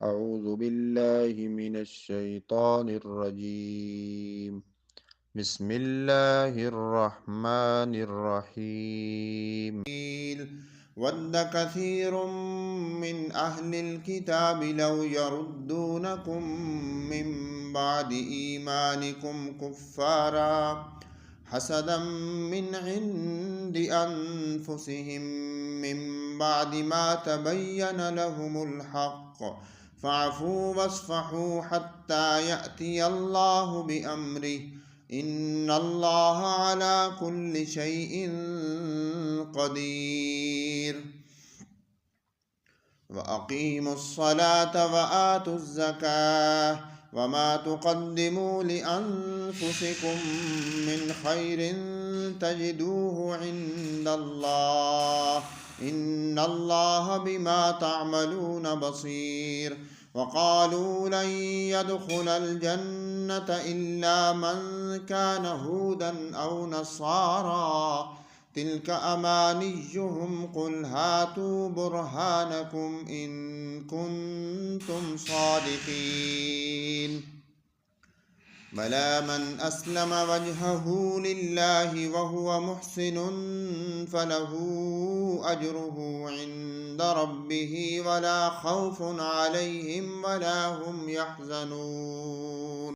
أعوذ بالله من الشيطان الرجيم بسم الله الرحمن الرحيم ود كثير من أهل الكتاب لو يردونكم من بعد إيمانكم كفارا حسدا من عند أنفسهم من بعد ما تبين لهم الحق فاعفوا واصفحوا حتى يأتي الله بأمره إن الله على كل شيء قدير وأقيموا الصلاة وآتوا الزكاة وما تقدموا لأنفسكم من خير تجدوه عند الله إن الله بما تعملون بصير وقالوا لن يدخل الجنة إلا من كان هودا أو نصارى تلك أمانيهم قل هاتوا برهانكم إن كنتم صادقين بلى من أسلم وجهه لله وهو محسن فله أجره عند ربه ولا خوف عليهم ولا هم يحزنون